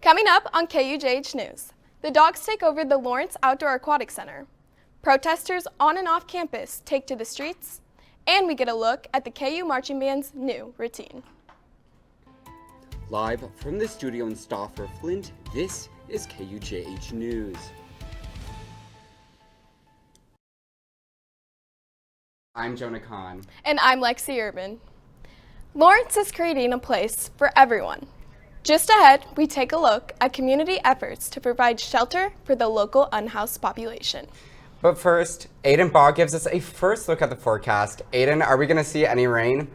Coming up on KUJH News, the dogs take over the Lawrence Outdoor Aquatic Center. Protesters on and off campus take to the streets, and we get a look at the KU Marching Band's new routine. Live from the studio in Stauffer, Flint, this is KUJH News. I'm Jonah Kahn. And I'm Lexi Urban. Lawrence is creating a place for everyone. Just ahead, we take a look at community efforts to provide shelter for the local unhoused population. But first, Aiden Baugh gives us a first look at the forecast. Aiden, are we going to see any rain?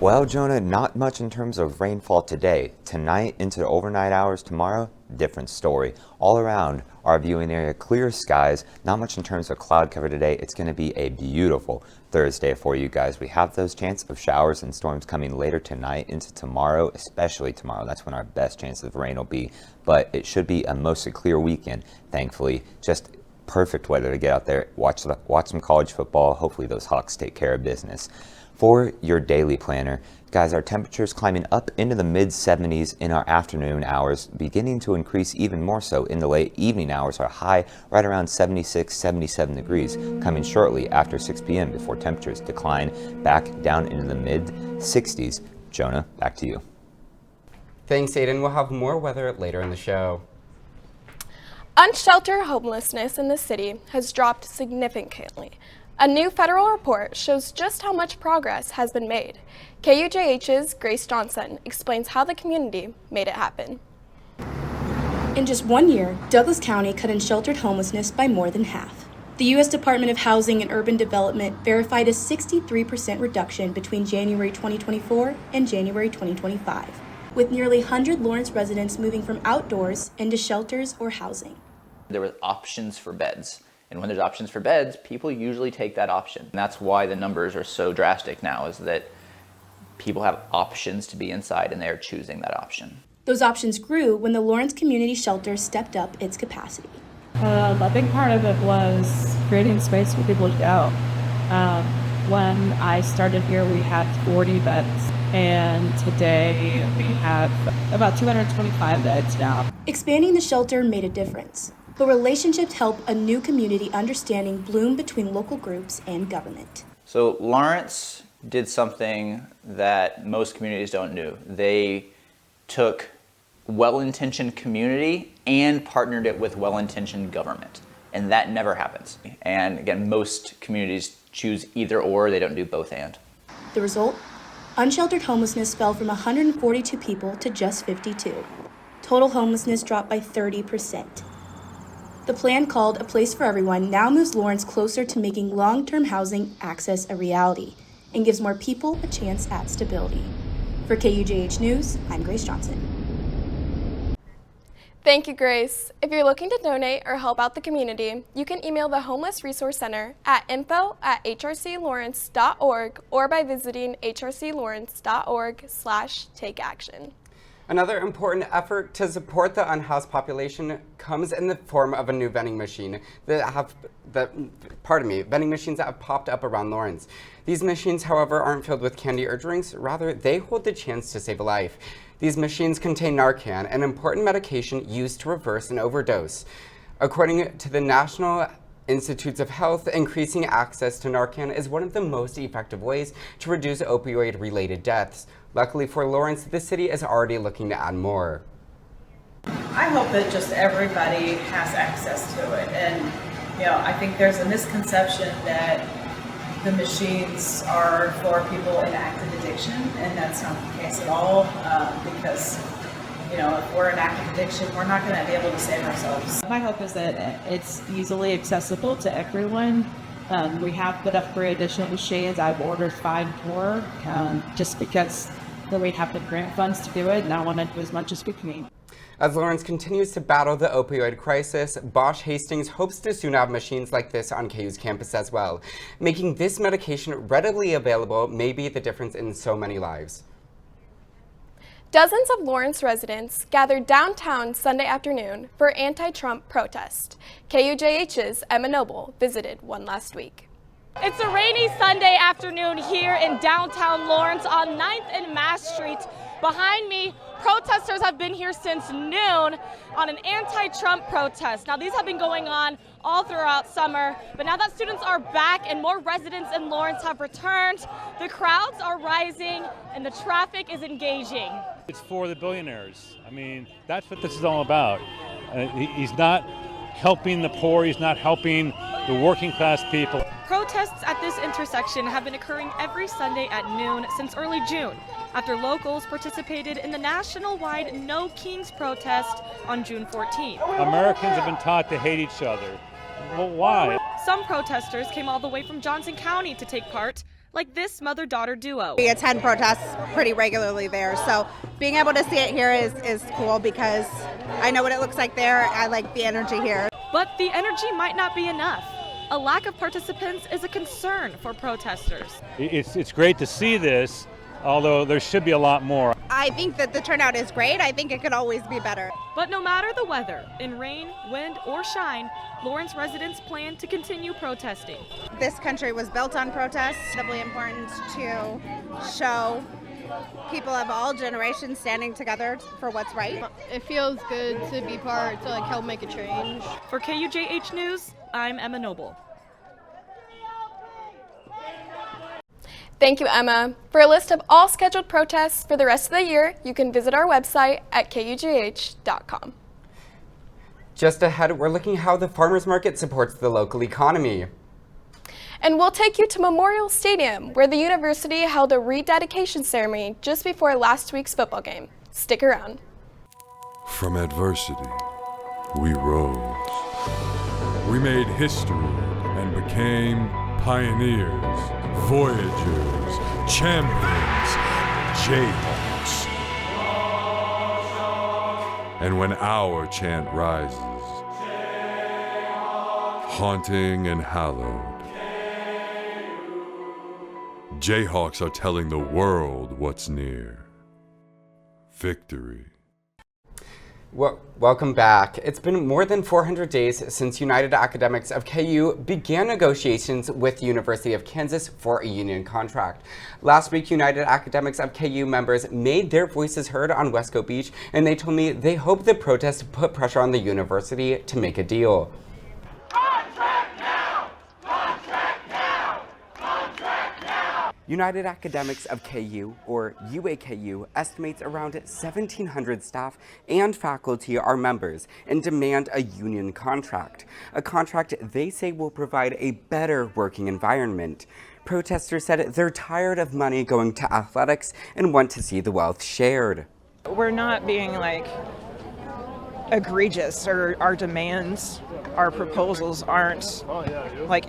Well, Jonah, not much in terms of rainfall today. Tonight into the overnight hours tomorrow, different story. All around our viewing area, clear skies, not much in terms of cloud cover today. It's going to be a beautiful Thursday for you guys. We have those chances of showers and storms coming later tonight into tomorrow, especially tomorrow. That's when our best chance of rain will be. But it should be a mostly clear weekend, thankfully. Just perfect weather to get out there, watch some college football. Hopefully those Hawks take care of business. For your daily planner, guys, our temperatures climbing up into the mid-70s in our afternoon hours, beginning to increase even more so in the late evening hours. Our high right around 76, 77 degrees, coming shortly after 6 p.m. before temperatures decline back down into the mid-60s. Jonah, back to you. Thanks, Aiden. We'll have more weather later in the show. Unsheltered homelessness in the city has dropped significantly. A new federal report shows just how much progress has been made. KUJH's Grace Johnson explains how the community made it happen. In just 1 year, Douglas County cut unsheltered homelessness by more than half. The U.S. Department of Housing and Urban Development verified a 63% reduction between January 2024 and January 2025, with nearly 100 Lawrence residents moving from outdoors into shelters or housing. There were options for beds. And when there's options for beds, people usually take that option. And that's why the numbers are so drastic now, is that people have options to be inside and they're choosing that option. Those options grew when the Lawrence Community Shelter stepped up its capacity. A big part of it was creating space for people to go. When I started here, we had 40 beds, and today we have about 225 beds now. Expanding the shelter made a difference. But relationships help a new community understanding bloom between local groups and government. So Lawrence did something that most communities don't do. They took well-intentioned community and partnered it with well-intentioned government. And that never happens. And again, most communities choose either or, they don't do both and. The result? Unsheltered homelessness fell from 142 people to just 52. Total homelessness dropped by 30%. The plan, called A Place for Everyone, now moves Lawrence closer to making long-term housing access a reality and gives more people a chance at stability. For KUJH News, I'm Grace Johnson. Thank you, Grace. If you're looking to donate or help out the community, you can email the Homeless Resource Center at info@hrclawrence.org or by visiting hrclawrence.org/takeaction. Another important effort to support the unhoused population comes in the form of a new vending machines that have popped up around Lawrence. These machines, however, aren't filled with candy or drinks. Rather, they hold the chance to save a life. These machines contain Narcan, an important medication used to reverse an overdose. According to the National Institutes of Health, increasing access to Narcan is one of the most effective ways to reduce opioid-related deaths. Luckily for Lawrence, the city is already looking to add more. I hope that just everybody has access to it. And, I think there's a misconception that the machines are for people in active addiction, and that's not the case at all, because if we're in active addiction, we're not going to be able to save ourselves. My hope is that it's easily accessible to everyone. We have put up 3 additional machines. I've ordered 5 more, just because we have the grant funds to do it, and I want to do as much as we can. As Lawrence continues to battle the opioid crisis, Bosch Hastings hopes to soon have machines like this on KU's campus as well. Making this medication readily available may be the difference in so many lives. Dozens of Lawrence residents gathered downtown Sunday afternoon for anti-Trump protest. KUJH's Emma Noble visited one last week. It's a rainy Sunday afternoon here in downtown Lawrence on 9th and Mass Street. Behind me, protesters have have been here since noon on an anti-Trump protest. Now, these have been going on all throughout summer, but now that students are back and more residents in Lawrence have returned, the crowds are rising and the traffic is engaging. It's for the billionaires. I mean, that's what this is all about. He's not helping the poor, he's not helping the working class people. Protests at this intersection have been occurring every Sunday at noon since early June, after locals participated in the national-wide No Kings protest on June 14th. Americans have been taught to hate each other. Well, why? Some protesters came all the way from Johnson County to take part, like this mother-daughter duo. We attend protests pretty regularly there, so being able to see it here is cool because I know what it looks like there. I like the energy here. But the energy might not be enough. A lack of participants is a concern for protesters. It's great to see this, although there should be a lot more. I think that the turnout is great. I think it could always be better. But no matter the weather, in rain, wind, or shine, Lawrence residents plan to continue protesting. This country was built on protests. It's doubly important to show people of all generations standing together for what's right. It feels good to be part, to help make a change. For KUJH News, I'm Emma Noble. Thank you, Emma. For a list of all scheduled protests for the rest of the year, you can visit our website at KUJH.com. Just ahead, we're looking how the farmers market supports the local economy. And we'll take you to Memorial Stadium, where the university held a rededication ceremony just before last week's football game. Stick around. From adversity, we rose. We made history and became pioneers, voyagers, champions, Jayhawks. And when our chant rises, haunting and hallowed, Jayhawks are telling the world what's near. Victory. Well, welcome back. It's been more than 400 days since United Academics of KU began negotiations with the University of Kansas for a union contract. Last week, United Academics of KU members made their voices heard on Wesco Beach, and they told me they hope the protest put pressure on the university to make a deal. United Academics of KU, or UAKU, estimates around 1,700 staff and faculty are members and demand a union contract. A contract they say will provide a better working environment. Protesters said they're tired of money going to athletics and want to see the wealth shared. We're not being egregious, or our demands, our proposals aren't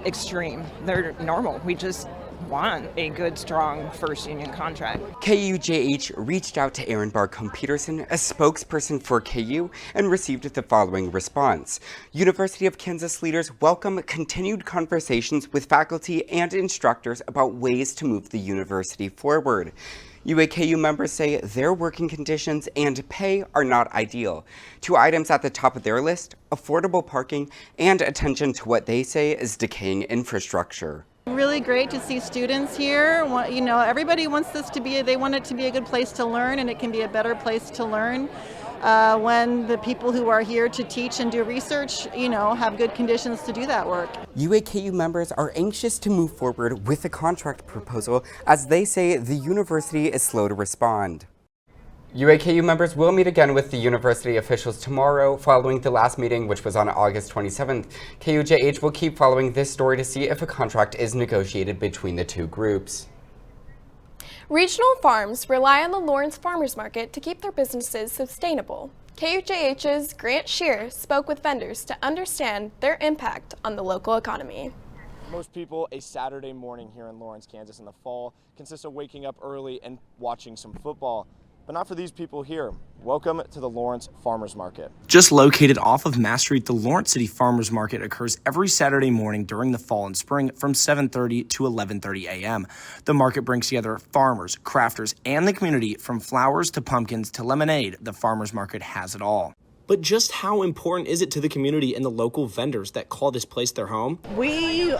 extreme. They're normal. We just want a good, strong first union contract. KUJH reached out to Erin Barcombe-Peterson, a spokesperson for KU, and received the following response. University of Kansas leaders welcome continued conversations with faculty and instructors about ways to move the university forward. UAKU members say their working conditions and pay are not ideal. Two items at the top of their list: affordable parking and attention to what they say is decaying infrastructure. Really great to see students here. Everybody wants this to be, they want it to be a good place to learn, and it can be a better place to learn when the people who are here to teach and do research, have good conditions to do that work. UAKU members are anxious to move forward with the contract proposal, as they say the university is slow to respond. UAKU members will meet again with the university officials tomorrow following the last meeting, which was on August 27th. KUJH will keep following this story to see if a contract is negotiated between the two groups. Regional farms rely on the Lawrence Farmers Market to keep their businesses sustainable. KUJH's Grant Shear spoke with vendors to understand their impact on the local economy. Most people, a Saturday morning here in Lawrence, Kansas in the fall consists of waking up early and watching some football. But not for these people here. Welcome to the Lawrence Farmers Market. Just located off of Mass Street, the Lawrence City Farmers Market occurs every Saturday morning during the fall and spring from 7:30 to 11:30 a.m. The market brings together farmers, crafters, and the community. From flowers to pumpkins to lemonade, the farmers market has it all. But just how important is it to the community and the local vendors that call this place their home? We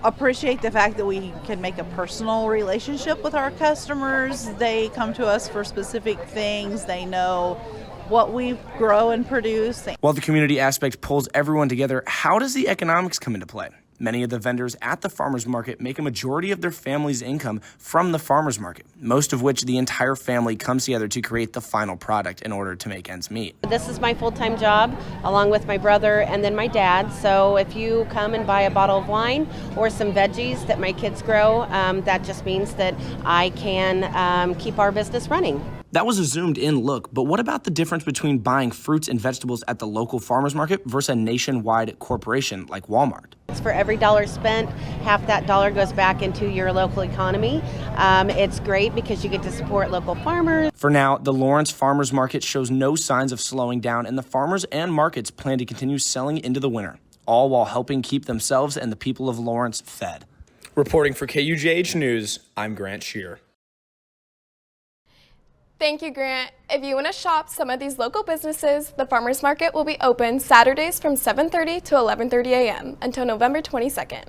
appreciate the fact that we can make a personal relationship with our customers. They come to us for specific things. They know what we grow and produce. While the community aspect pulls everyone together, how does the economics come into play? Many of the vendors at the farmers market make a majority of their family's income from the farmers market, most of which the entire family comes together to create the final product in order to make ends meet. This is my full-time job, along with my brother and then my dad. So if you come and buy a bottle of wine or some veggies that my kids grow, that just means that I can keep our business running. That was a zoomed-in look, but what about the difference between buying fruits and vegetables at the local farmers market versus a nationwide corporation like Walmart? For every dollar spent, half that dollar goes back into your local economy. It's great because you get to support local farmers. For now, the Lawrence Farmers Market shows no signs of slowing down, and the farmers and markets plan to continue selling into the winter, all while helping keep themselves and the people of Lawrence fed. Reporting for KUJH News, I'm Grant Shear. Thank you, Grant. If you want to shop some of these local businesses, the farmers market will be open Saturdays from 7:30 to 11:30 a.m. until November 22nd.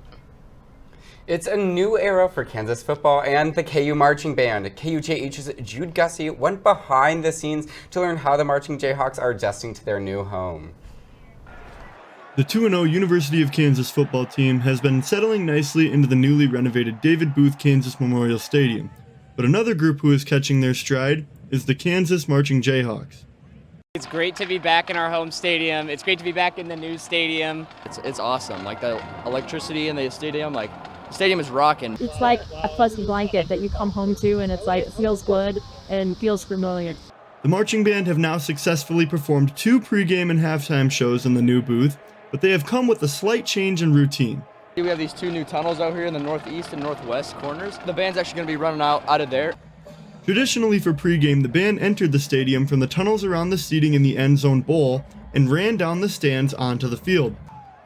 It's a new era for Kansas football and the KU marching band. KUJH's Jude Gussie went behind the scenes to learn how the marching Jayhawks are adjusting to their new home. The 2-0 University of Kansas football team has been settling nicely into the newly renovated David Booth Kansas Memorial Stadium. But another group who is catching their stride is the Kansas Marching Jayhawks. It's great to be back in our home stadium. It's great to be back in the new stadium. It's awesome. Like the electricity in the stadium, the stadium is rocking. It's like a fuzzy blanket that you come home to, and it's like, it feels good and feels familiar. The marching band have now successfully performed 2 pregame and halftime shows in the new booth, but they have come with a slight change in routine. We have these 2 new tunnels out here in the northeast and northwest corners. The band's actually going to be running out of there. Traditionally for pregame, the band entered the stadium from the tunnels around the seating in the end zone bowl and ran down the stands onto the field.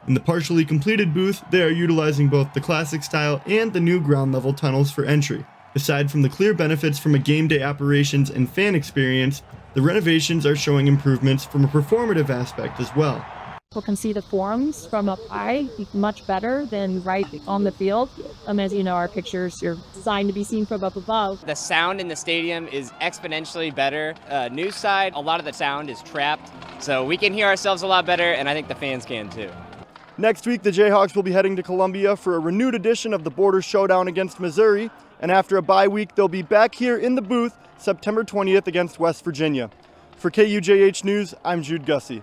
In the partially completed booth, they are utilizing both the classic style and the new ground level tunnels for entry. Aside from the clear benefits from a game day operations and fan experience, the renovations are showing improvements from a performative aspect as well. People can see the forums from up high much better than right on the field. As you know, our pictures are designed to be seen from up above. The sound in the stadium is exponentially better. News side, a lot of the sound is trapped, so we can hear ourselves a lot better, and I think the fans can too. Next week, the Jayhawks will be heading to Columbia for a renewed edition of the Border Showdown against Missouri, and after a bye week, they'll be back here in the booth September 20th against West Virginia. For KUJH News, I'm Jude Gussie.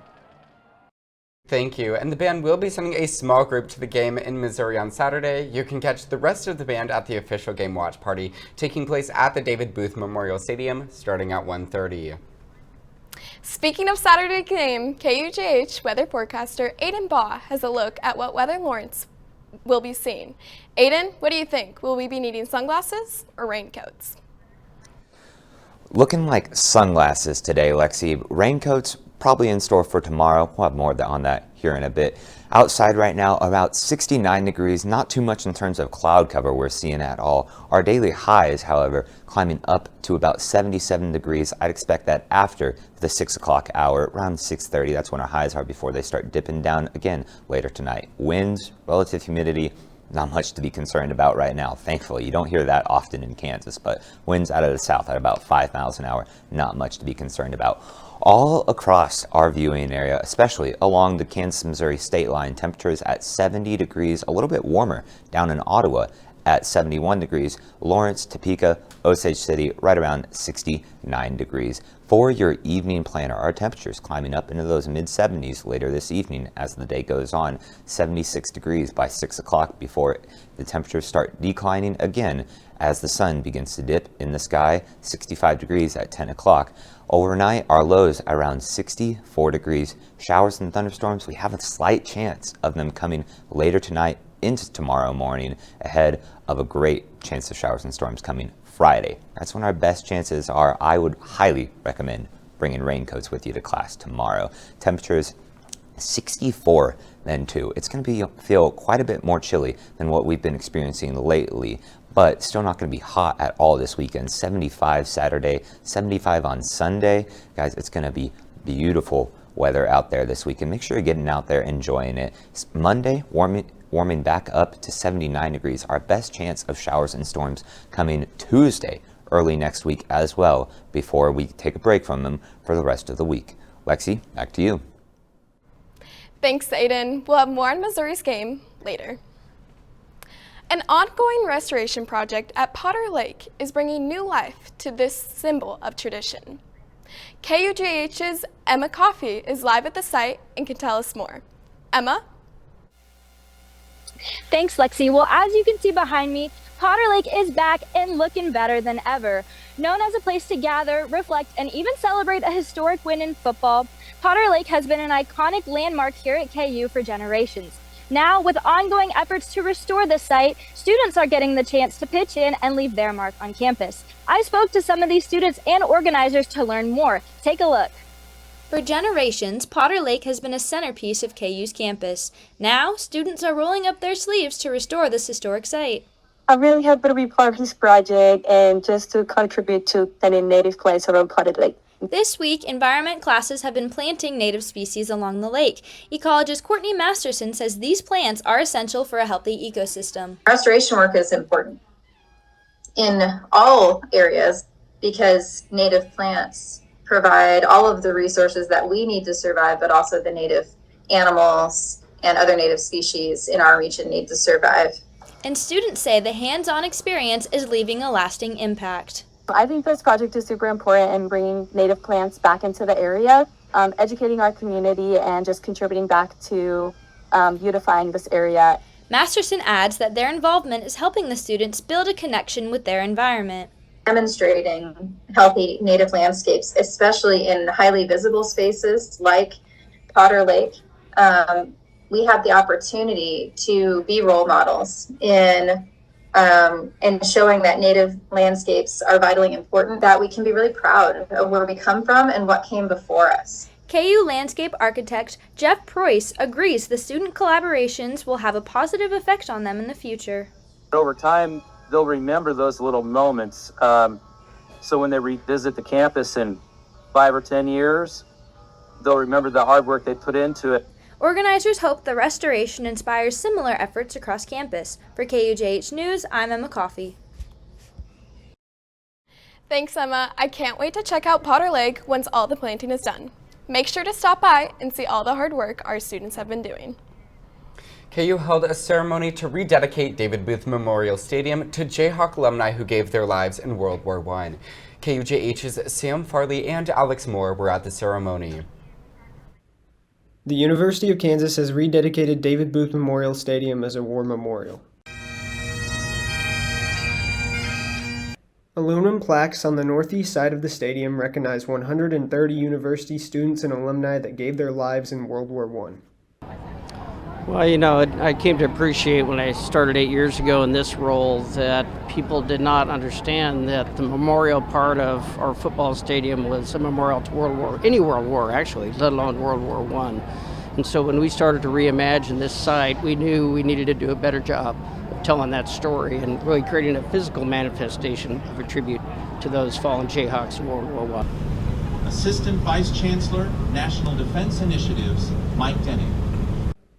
Thank you, and the band will be sending a small group to the game in Missouri on Saturday. You can catch the rest of the band at the official game watch party taking place at the David Booth Memorial Stadium starting at 1:30. Speaking of Saturday game, KUJH weather forecaster Aiden Baugh has a look at what weather Lawrence will be seeing. Aiden, what do you think? Will we be needing sunglasses or raincoats? Looking like sunglasses today, Lexi. Raincoats probably in store for tomorrow. We'll have more on that here in a bit. Outside right now, about 69 degrees. Not too much in terms of cloud cover we're seeing at all. Our daily highs, however, climbing up to about 77 degrees. I'd expect that after the 6 o'clock hour, around 6:30. That's when our highs are before they start dipping down again later tonight. Winds, relative humidity, not much to be concerned about right now. Thankfully, you don't hear that often in Kansas, but winds out of the south at about 5 miles an hour, not much to be concerned about. All across our viewing area, especially along the Kansas-Missouri state line, temperatures at 70 degrees, a little bit warmer down in Ottawa at 71 degrees, Lawrence, Topeka, Osage City, right around 69 degrees. For your evening planner, our temperatures climbing up into those mid-70s later this evening as the day goes on. 76 degrees by 6 o'clock before the temperatures start declining again as the sun begins to dip in the sky. 65 degrees at 10 o'clock. Overnight, our lows around 64 degrees. Showers and thunderstorms, we have a slight chance of them coming later tonight into tomorrow morning ahead of a great chance of showers and storms coming Friday. That's when our best chances are. I would highly recommend bringing raincoats with you to class tomorrow. Temperatures 64 then too. It's going to feel quite a bit more chilly than what we've been experiencing lately, but still not going to be hot at all this weekend. 75 Saturday, 75 on Sunday. Guys, it's going to be beautiful weather out there this weekend. Make sure you're getting out there enjoying it. Monday, warming back up to 79 degrees. Our best chance of showers and storms coming Tuesday, early next week as well, before we take a break from them for the rest of the week. Lexi, back to you. Thanks, Aiden. We'll have more on Missouri's game later. An ongoing restoration project at Potter Lake is bringing new life to this symbol of tradition. KUJH's Emma Coffey is live at the site and can tell us more. Emma? Thanks, Lexi. Well, as you can see behind me, Potter Lake is back and looking better than ever. Known as a place to gather, reflect, and even celebrate a historic win in football, Potter Lake has been an iconic landmark here at KU for generations. Now, with ongoing efforts to restore the site, students are getting the chance to pitch in and leave their mark on campus. I spoke to some of these students and organizers to learn more. Take a look. For generations, Potter Lake has been a centerpiece of KU's campus. Now, students are rolling up their sleeves to restore this historic site. I'm really happy to be part of this project and just to contribute to planting native plants around Potter Lake. This week, environment classes have been planting native species along the lake. Ecologist Courtney Masterson says these plants are essential for a healthy ecosystem. Restoration work is important in all areas because native plants provide all of the resources that we need to survive, but also the native animals and other native species in our region need to survive. And students say the hands-on experience is leaving a lasting impact. I think this project is super important in bringing native plants back into the area, educating our community, and just contributing back to beautifying this area. Masterson adds that their involvement is helping the students build a connection with their environment. Demonstrating healthy native landscapes, especially in highly visible spaces like Potter Lake, we have the opportunity to be role models in and showing that native landscapes are vitally important, that we can be really proud of where we come from and what came before us. KU landscape architect Jeff Preuss agrees the student collaborations will have a positive effect on them in the future. Over time, they'll remember those little moments. So when they revisit the campus in 5 or 10 years, they'll remember the hard work they put into it. Organizers hope the restoration inspires similar efforts across campus. For KUJH News, I'm Emma Coffey. Thanks, Emma. I can't wait to check out Potter Lake once all the planting is done. Make sure to stop by and see all the hard work our students have been doing. KU held a ceremony to rededicate David Booth Memorial Stadium to Jayhawk alumni who gave their lives in World War I. KUJH's Sam Farley and Alex Moore were at the ceremony. The University of Kansas has rededicated David Booth Memorial Stadium as a war memorial. Aluminum plaques on the northeast side of the stadium recognize 130 university students and alumni that gave their lives in World War I. Well, you know, I came to appreciate when I started 8 years ago in this role that people did not understand that the memorial part of our football stadium was a memorial to any world war actually, let alone World War I. And so when we started to reimagine this site, we knew we needed to do a better job of telling that story and really creating a physical manifestation of a tribute to those fallen Jayhawks in World War I. Assistant Vice Chancellor, National Defense Initiatives, Mike Denning.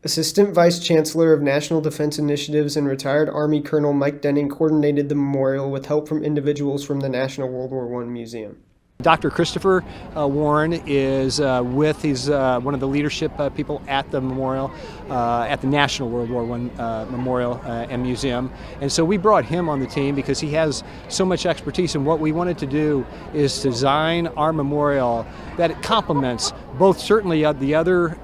Assistant Vice Chancellor of National Defense Initiatives and retired Army Colonel Mike Denning coordinated the memorial with help from individuals from the National World War I Museum. Dr. Christopher Warren is he's one of the leadership people at the memorial, at the National World War I Memorial and Museum. And so we brought him on the team because he has so much expertise, and what we wanted to do is design our memorial that it complements both certainly the other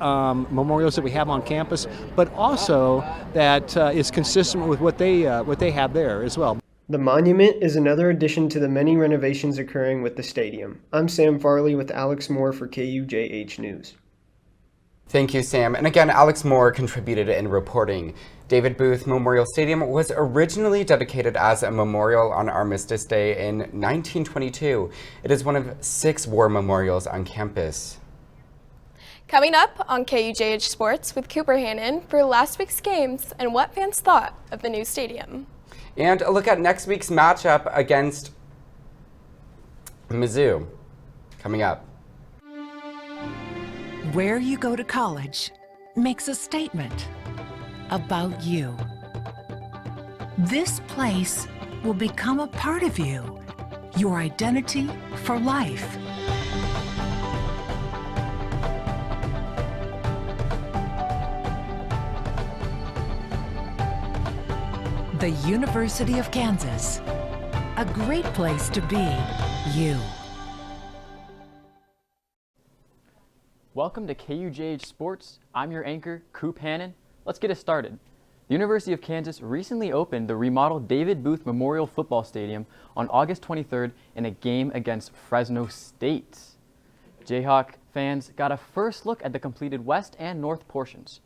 memorials that we have on campus, but also that is consistent with what they have there as well. The monument is another addition to the many renovations occurring with the stadium. I'm Sam Farley with Alex Moore for KUJH News. Thank you, Sam. And again, Alex Moore contributed in reporting. David Booth Memorial Stadium was originally dedicated as a memorial on Armistice Day in 1922. It is one of 6 war memorials on campus. Coming up on KUJH Sports with Cooper Hannon for last week's games and what fans thought of the new stadium. And a look at next week's matchup against Mizzou coming up. Where you go to college makes a statement about you. This place will become a part of you, your identity for life. The University of Kansas, a great place to be you. Welcome to KUJH Sports. I'm your anchor, KUJH. Let's get it started. The University of Kansas recently opened the remodeled David Booth Memorial Football Stadium on August 23rd in a game against Fresno State. Jayhawk fans got a first look at the completed west and north portions.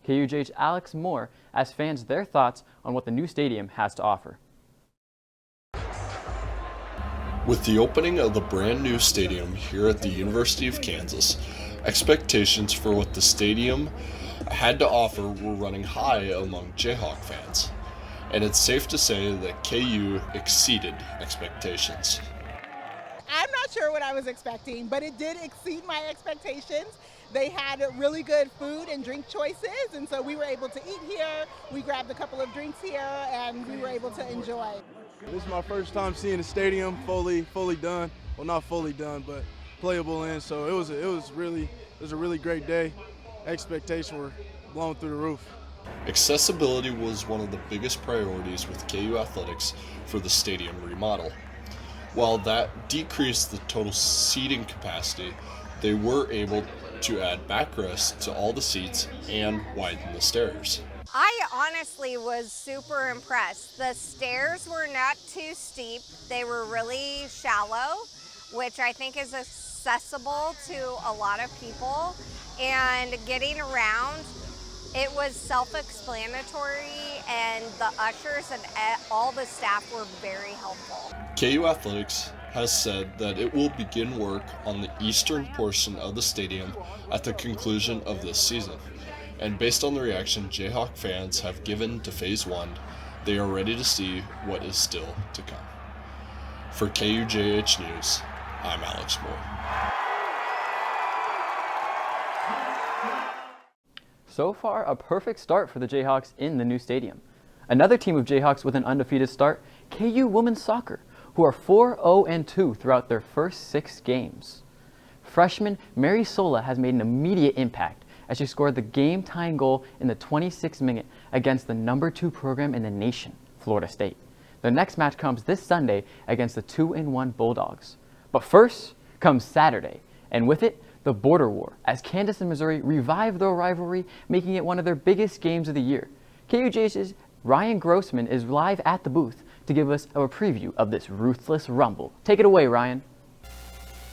KUJH's Alex Moore asked fans their thoughts on what the new stadium has to offer. With the opening of the brand new stadium here at the University of Kansas, expectations for what the stadium had to offer were running high among Jayhawk fans, and it's safe to say that KU exceeded expectations. I'm not sure what I was expecting, but it did exceed my expectations. They had really good food and drink choices, and so we were able to eat here. We grabbed a couple of drinks here, and we were able to enjoy. This is my first time seeing the stadium fully done. Well, not fully done, but playable in. So it was a really great day. Expectations were blown through the roof. Accessibility was one of the biggest priorities with KU Athletics for the stadium remodel. While that decreased the total seating capacity, they were able to add backrests to all the seats and widen the stairs. I honestly was super impressed. The stairs were not too steep. They were really shallow, which I think is accessible to a lot of people. And getting around, it was self-explanatory, and the ushers and all the staff were very helpful. KU Athletics has said that it will begin work on the eastern portion of the stadium at the conclusion of this season. And based on the reaction Jayhawk fans have given to Phase 1, they are ready to see what is still to come. For KUJH News, I'm Alex Moore. So far, a perfect start for the Jayhawks in the new stadium. Another team of Jayhawks with an undefeated start, KU Women's Soccer, who are 4-0-2 throughout their first 6 games. Freshman Mary Sola has made an immediate impact as she scored the game-tying goal in the 26th minute against the number 2 program in the nation, Florida State. Their next match comes this Sunday against the 2-1 Bulldogs. But first comes Saturday, and with it, the border war, as Kansas and Missouri revive their rivalry, making it one of their biggest games of the year. KUJH's Ryan Grossman is live at the booth to give us a preview of this ruthless rumble. Take it away, Ryan.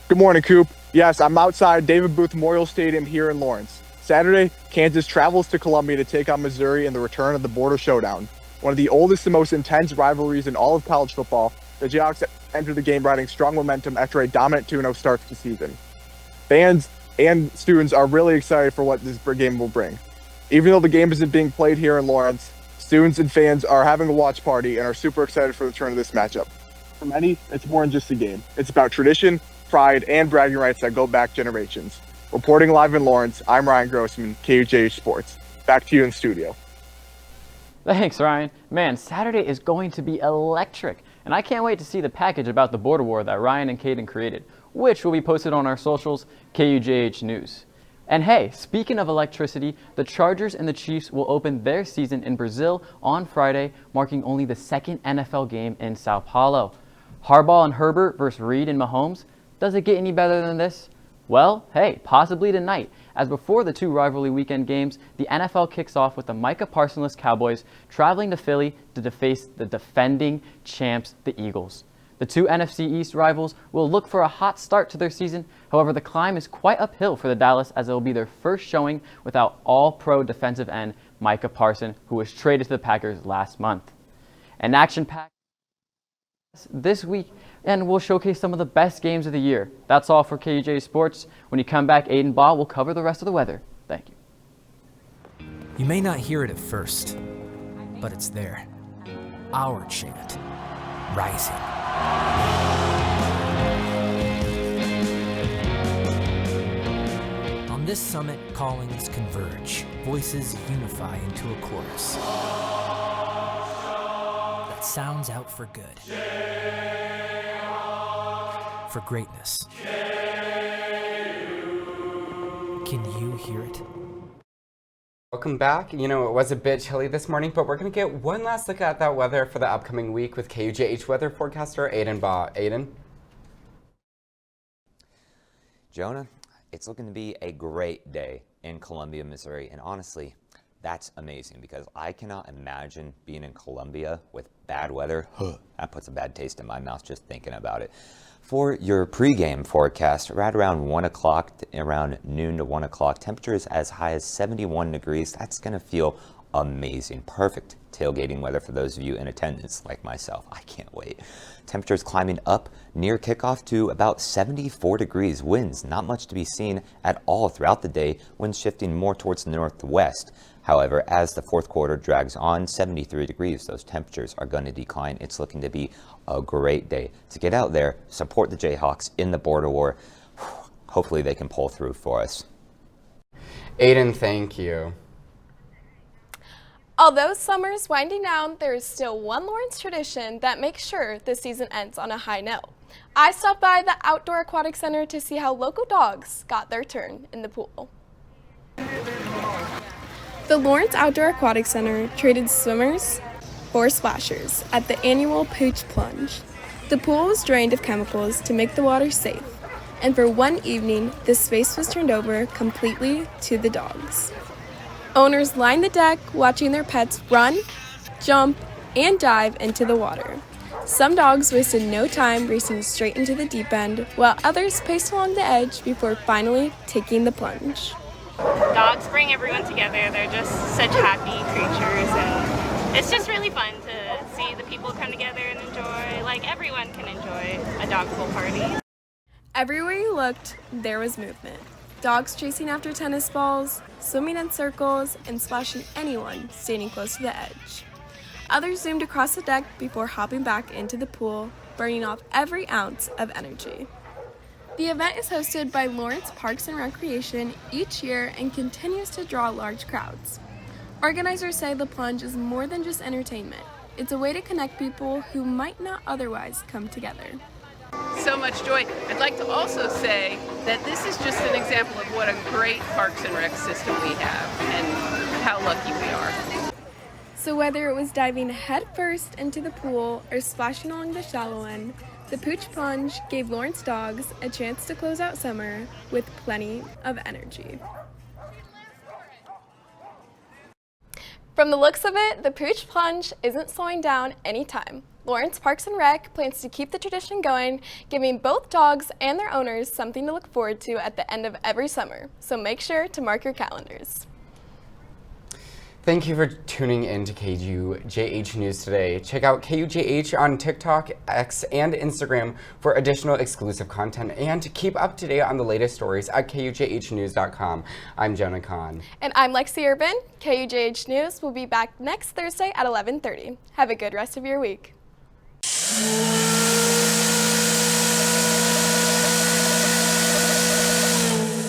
Good morning, Coop. Yes, I'm outside David Booth Memorial Stadium here in Lawrence. Saturday, Kansas travels to Columbia to take on Missouri in the return of the border showdown. One of the oldest and most intense rivalries in all of college football, the Jayhawks enter the game riding strong momentum after a dominant 2-0 start to the season. Fans and students are really excited for what this game will bring. Even though the game isn't being played here in Lawrence, students and fans are having a watch party and are super excited for the turn of this matchup. For many, it's more than just a game. It's about tradition, pride, and bragging rights that go back generations. Reporting live in Lawrence, I'm Ryan Grossman, KUJH Sports. Back to you in studio. Thanks, Ryan. Man, Saturday is going to be electric, and I can't wait to see the package about the border war that Ryan and Caden created, which will be posted on our socials, KUJH News. And hey, speaking of electricity, the Chargers and the Chiefs will open their season in Brazil on Friday, marking only the second NFL game in Sao Paulo. Harbaugh and Herbert versus Reed and Mahomes. Does it get any better than this? Well, hey, possibly tonight, as before the 2 rivalry weekend games, the NFL kicks off with the Micah Parsonless Cowboys traveling to Philly to face the defending champs, the Eagles. The 2 NFC East rivals will look for a hot start to their season. However, the climb is quite uphill for the Dallas, as it will be their first showing without all-pro defensive end Micah Parsons, who was traded to the Packers last month. An action-packed this week, and we'll showcase some of the best games of the year. That's all for KUJ Sports. When you come back, Aiden Baugh will cover the rest of the weather. Thank you. You may not hear it at first, but it's there. Our chant, rising. On On this summit, callings converge, voices unify into a chorus that sounds out for good, for greatness. Can you hear it? Welcome back. You know, it was a bit chilly this morning, but we're going to get one last look at that weather for the upcoming week with KUJH weather forecaster Aiden Baugh. Aiden? Jonah, it's looking to be a great day in Columbia, Missouri, and honestly, that's amazing because I cannot imagine being in Columbia with bad weather. That puts a bad taste in my mouth just thinking about it. For your pregame forecast, right around 1 o'clock, around noon to 1 o'clock, temperatures as high as 71 degrees. That's going to feel amazing. Perfect tailgating weather for those of you in attendance like myself. I can't wait. Temperatures climbing up near kickoff to about 74 degrees. Winds not much to be seen at all throughout the day. Winds shifting more towards the northwest. However, as the fourth quarter drags on, 73 degrees, those temperatures are going to decline. It's looking to be a great day to get out there, support the Jayhawks in the border war. Hopefully they can pull through for us. Aiden, thank you. Although summer's winding down, there is still one Lawrence tradition that makes sure the season ends on a high note. I stopped by the Outdoor Aquatic Center to see how local dogs got their turn in the pool. The Lawrence Outdoor Aquatic Center treated swimmers for splashers at the annual Pooch Plunge. The pool was drained of chemicals to make the water safe, and for one evening, the space was turned over completely to the dogs. Owners lined the deck watching their pets run, jump, and dive into the water. Some dogs wasted no time racing straight into the deep end, while others paced along the edge before finally taking the plunge. Dogs bring everyone together. They're just such happy creatures, and it's just really fun to see the people come together and enjoy, like everyone can enjoy a dog pool party. Everywhere you looked, there was movement. Dogs chasing after tennis balls, swimming in circles, and splashing anyone standing close to the edge. Others zoomed across the deck before hopping back into the pool, burning off every ounce of energy. The event is hosted by Lawrence Parks and Recreation each year and continues to draw large crowds. Organizers say the plunge is more than just entertainment. It's a way to connect people who might not otherwise come together. So much joy. I'd like to also say that this is just an example of what a great Parks and Rec system we have and how lucky we are. So whether it was diving headfirst into the pool or splashing along the shallow end, the Pooch Plunge gave Lawrence dogs a chance to close out summer with plenty of energy. From the looks of it, the Pooch Plunge isn't slowing down anytime. Lawrence Parks and Rec plans to keep the tradition going, giving both dogs and their owners something to look forward to at the end of every summer. So make sure to mark your calendars. Thank you for tuning in to KUJH News today. Check out KUJH on TikTok, X, and Instagram for additional exclusive content and to keep up to date on the latest stories at KUJHnews.com. I'm Jonah Kahn. And I'm Lexi Urban. KUJH News will be back next Thursday at 11:30. Have a good rest of your week.